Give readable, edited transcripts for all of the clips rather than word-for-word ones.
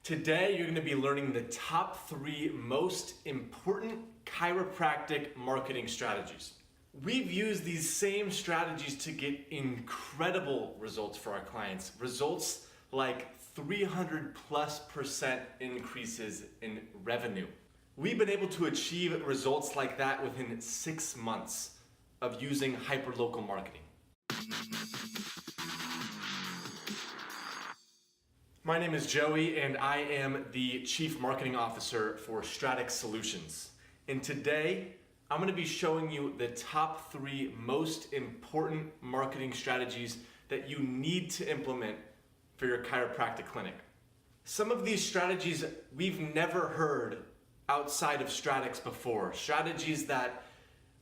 Today, you're going to be learning the top 3 most important chiropractic marketing strategies. We've used these same strategies to get incredible results for our clients. Results like 300+% increases in revenue. We've been able to achieve results like that within 6 months of using hyperlocal marketing. My name is Joey and I am the Chief Marketing Officer for Strattex Solutions. And today, I'm going to be showing you the top 3 most important marketing strategies that you need to implement for your chiropractic clinic. Some of these strategies we've never heard outside of Strattex before. Strategies that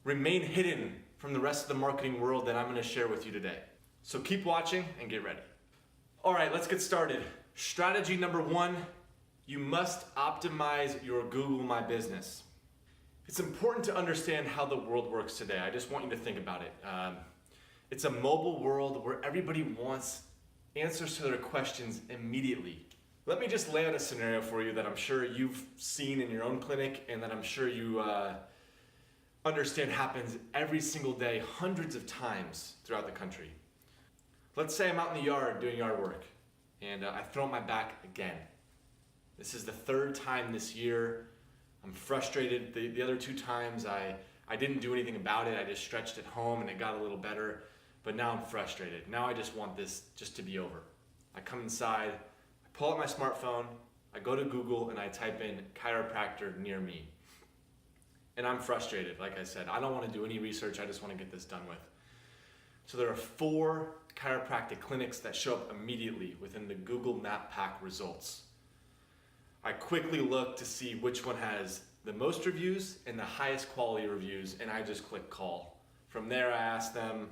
remain hidden from the rest of the marketing world that I'm going to share with you today. So keep watching and get ready. All right, let's get started. Strategy number 1, you must optimize your Google My Business. It's important to understand how the world works today. I just want you to think about it. It's a mobile world where everybody wants answers to their questions immediately. Let me just lay out a scenario for you that I'm sure you've seen in your own clinic and that I'm sure you understand happens every single day, hundreds of times throughout the country. Let's say I'm out in the yard doing yard work and I throw my back again. This is the 3rd time this year. I'm frustrated. The other 2 times I didn't do anything about it. I just stretched at home and it got a little better, but now I'm frustrated. Now I just want this just to be over. I come inside, I pull out my smartphone, I go to Google and I type in chiropractor near me. And I'm frustrated, like I said. I don't want to do any research, I just want to get this done with. So there are 4 chiropractic clinics that show up immediately within the Google Map Pack results. I quickly look to see which one has the most reviews and the highest quality reviews, and I just click call. From there, I ask them,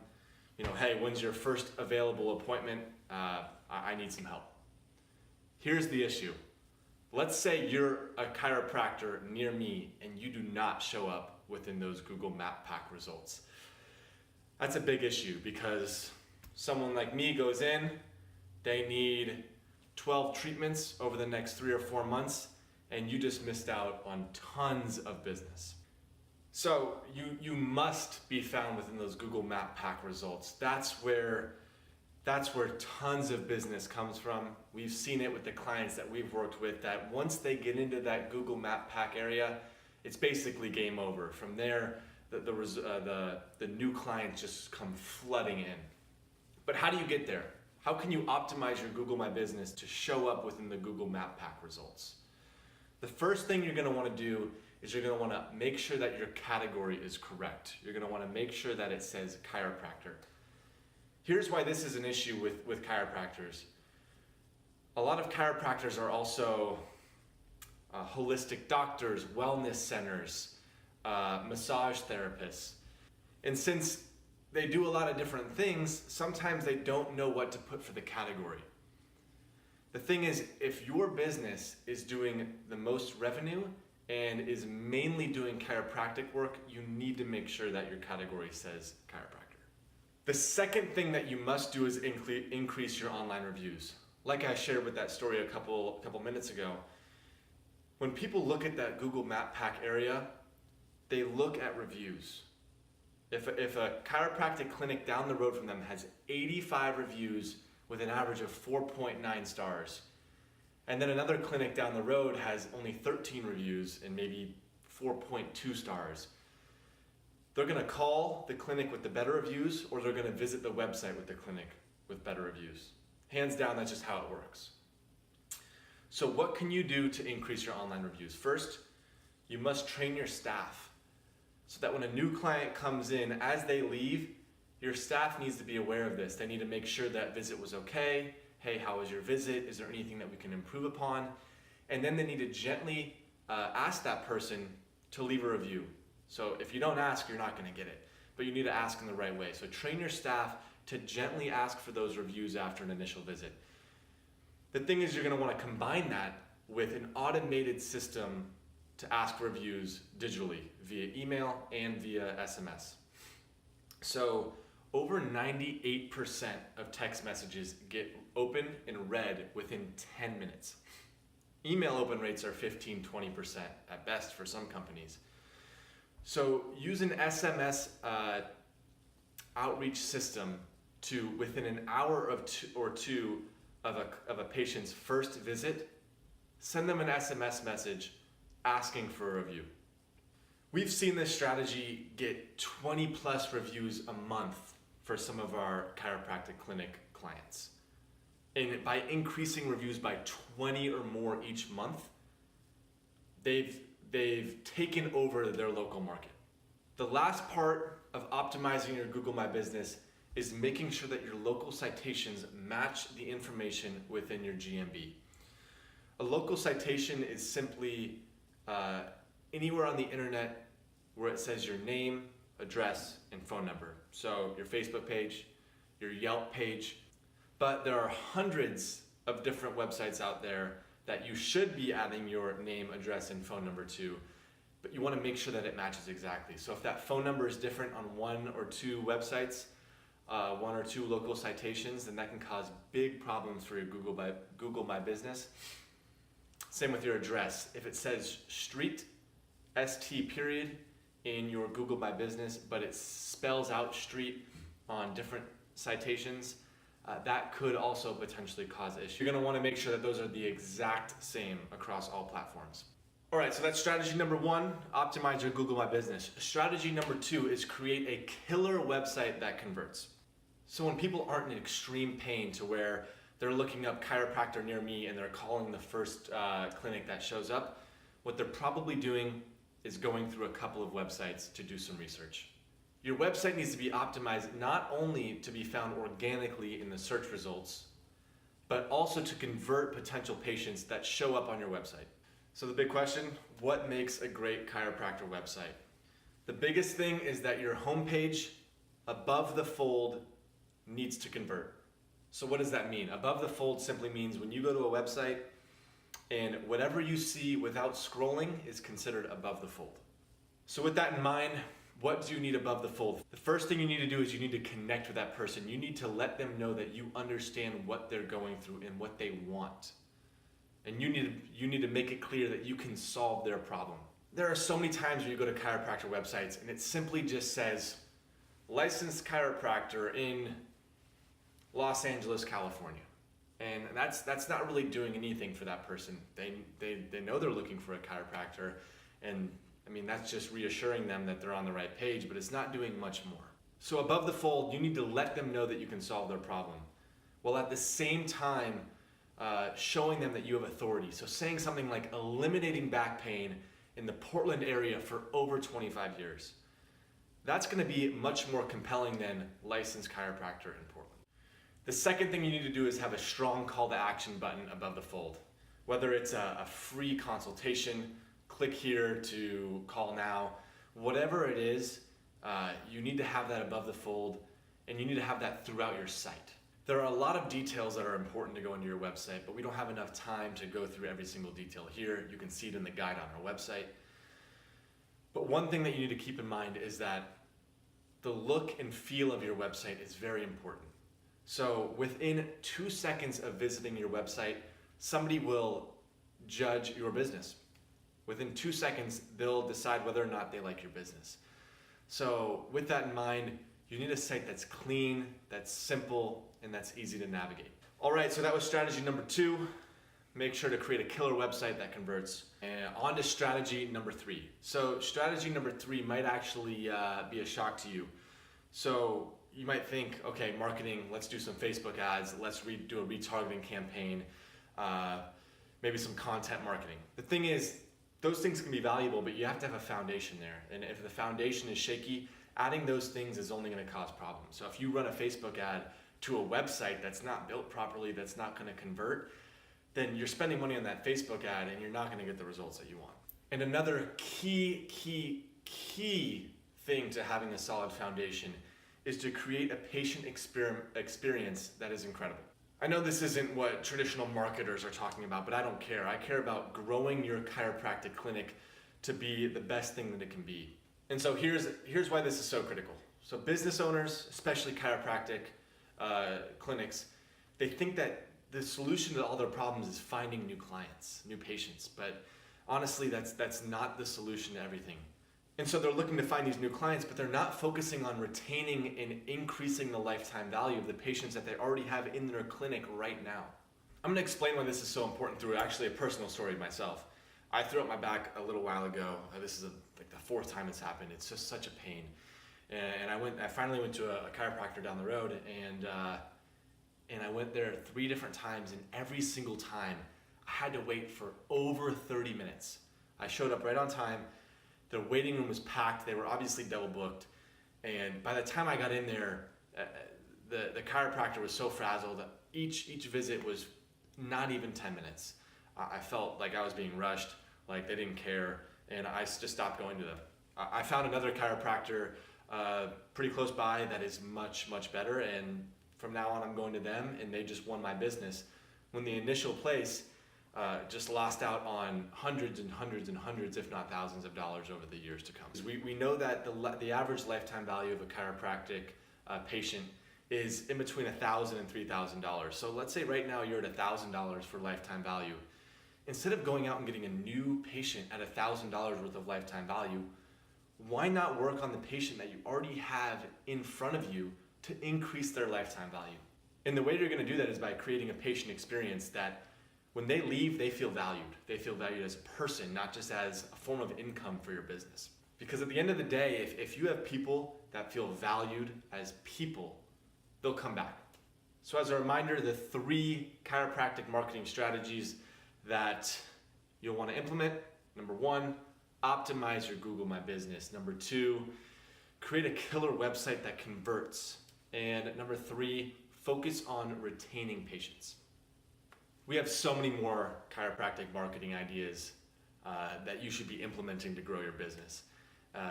hey, when's your first available appointment? I need some help. Here's the issue. Let's say you're a chiropractor near me and you do not show up within those Google Map Pack results. That's a big issue because someone like me goes in, they need 12 treatments over the next 3 or 4 months, and you just missed out on tons of business. So you must be found within those Google Map Pack results. That's where tons of business comes from. We've seen it with the clients that we've worked with, that once they get into that Google Map Pack area, it's basically game over. From there, the new clients just come flooding in. But how do you get there? How can you optimize your Google My Business to show up within the Google Map Pack results? The first thing you're going to want to do is you're going to want to make sure that your category is correct. You're going to want to make sure that it says chiropractor. Here's why this is an issue with chiropractors. A lot of chiropractors are also holistic doctors, wellness centers, massage therapists. And since they do a lot of different things, sometimes they don't know what to put for the category. The thing is, if your business is doing the most revenue and is mainly doing chiropractic work, you need to make sure that your category says chiropractor. The second thing that you must do is increase your online reviews. Like I shared with that story a couple minutes ago, when people look at that Google Map Pack area, they look at reviews. If a chiropractic clinic down the road from them has 85 reviews with an average of 4.9 stars, and then another clinic down the road has only 13 reviews and maybe 4.2 stars, they're going to call the clinic with the better reviews, or they're going to visit the website with the clinic with better reviews. Hands down, that's just how it works. So what can you do to increase your online reviews? First, you must train your staff so that when a new client comes in, as they leave, your staff needs to be aware of this. They need to make sure that visit was okay. Hey, how was your visit? Is there anything that we can improve upon? And then they need to gently ask that person to leave a review. So if you don't ask, you're not going to get it, but you need to ask in the right way. So train your staff to gently ask for those reviews after an initial visit. The thing is, you're going to want to combine that with an automated system to ask reviews digitally via email and via SMS. So over 98% of text messages get opened and read within 10 minutes. Email open rates are 15-20% at best for some companies. So use an SMS outreach system to, within an hour or two of a patient's first visit, send them an SMS message asking for a review. We've seen this strategy get 20 plus reviews a month for some of our chiropractic clinic clients. And by increasing reviews by 20 or more each month, they've taken over their local market. The last part of optimizing your Google My Business is making sure that your local citations match the information within your GMB. A local citation is simply anywhere on the internet where it says your name, address, and phone number. So your Facebook page, your Yelp page. But there are hundreds of different websites out there that you should be adding your name, address, and phone number to, but you want to make sure that it matches exactly. So if that phone number is different on one or two websites, one or two local citations, then that can cause big problems for your Google My Business. Same with your address. If it says street, ST period, in your Google My Business, but it spells out street on different citations, that could also potentially cause issues. You're going to want to make sure that those are the exact same across all platforms. All right, so that's strategy number one, optimize your Google My Business. Strategy number two is create a killer website that converts. So when people aren't in extreme pain to where they're looking up chiropractor near me and they're calling the first clinic that shows up, what they're probably doing is going through a couple of websites to do some research. Your website needs to be optimized not only to be found organically in the search results, but also to convert potential patients that show up on your website. So the big question, what makes a great chiropractor website? The biggest thing is that your homepage above the fold needs to convert. So what does that mean? Above the fold simply means when you go to a website and whatever you see without scrolling is considered above the fold. So with that in mind, what do you need above the fold? The first thing you need to do is you need to connect with that person. You need to let them know that you understand what they're going through and what they want. And you need to make it clear that you can solve their problem. There are so many times where you go to chiropractor websites and it simply just says, licensed chiropractor in Los Angeles, California. And that's not really doing anything for that person. They know they're looking for a chiropractor, and I mean, that's just reassuring them that they're on the right page, but it's not doing much more. So above the fold, you need to let them know that you can solve their problem, while at the same time showing them that you have authority. So saying something like eliminating back pain in the Portland area for over 25 years. That's going to be much more compelling than licensed chiropractor in Portland. The second thing you need to do is have a strong call to action button above the fold. Whether it's a free consultation, click here to call now, whatever it is, you need to have that above the fold, and you need to have that throughout your site. There are a lot of details that are important to go into your website, but we don't have enough time to go through every single detail here. You can see it in the guide on our website. But one thing that you need to keep in mind is that the look and feel of your website is very important. So within 2 seconds of visiting your website, somebody will judge your business. Within 2 seconds, they'll decide whether or not they like your business. So with that in mind, you need a site that's clean, that's simple, and that's easy to navigate. All right, so that was strategy number two. Make sure to create a killer website that converts. And on to strategy number three. So strategy number three might actually be a shock to you. So you might think, okay, marketing, let's do some Facebook ads, let's do a retargeting campaign, maybe some content marketing. The thing is, those things can be valuable, but you have to have a foundation there. And if the foundation is shaky, adding those things is only going to cause problems. So if you run a Facebook ad to a website that's not built properly, that's not going to convert, then you're spending money on that Facebook ad and you're not going to get the results that you want. And another key thing to having a solid foundation is to create a patient experience that is incredible. I know this isn't what traditional marketers are talking about, but I don't care. I care about growing your chiropractic clinic to be the best thing that it can be. And so here's why this is so critical. So business owners, especially chiropractic clinics, they think that the solution to all their problems is finding new clients, new patients. But honestly, that's not the solution to everything. And so they're looking to find these new clients, but they're not focusing on retaining and increasing the lifetime value of the patients that they already have in their clinic right now. I'm gonna explain why this is so important through actually a personal story myself. I threw up my back a little while ago. This is like the fourth time it's happened. It's just such a pain. And I finally went to a chiropractor down the road, and I went there 3 different times, and every single time I had to wait for over 30 minutes. I showed up right on time. The waiting room was packed. They were obviously double booked. And by the time I got in there, the chiropractor was so frazzled. Each visit was not even 10 minutes. I felt like I was being rushed, like they didn't care, and I just stopped going to them. I found another chiropractor pretty close by that is much, much better, and from now on I'm going to them, and they just won my business. When the initial place just lost out on hundreds and hundreds and hundreds, if not thousands of dollars over the years to come. We know that the average lifetime value of a chiropractic patient is in between $1,000 and $3,000. So let's say right now you're at $1,000 for lifetime value. Instead of going out and getting a new patient at $1,000 worth of lifetime value, why not work on the patient that you already have in front of you to increase their lifetime value? And the way you're gonna do that is by creating a patient experience that when they leave, they feel valued. They feel valued as a person, not just as a form of income for your business. Because at the end of the day, if you have people that feel valued as people, they'll come back. So as a reminder, the 3 chiropractic marketing strategies that you'll want to implement: number 1, optimize your Google My Business. Number 2, create a killer website that converts. And number 3, focus on retaining patients. We have so many more chiropractic marketing ideas that you should be implementing to grow your business.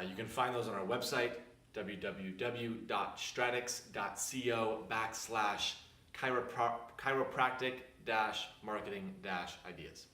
You can find those on our website, www.strattex.co/chiropractic-marketing-ideas.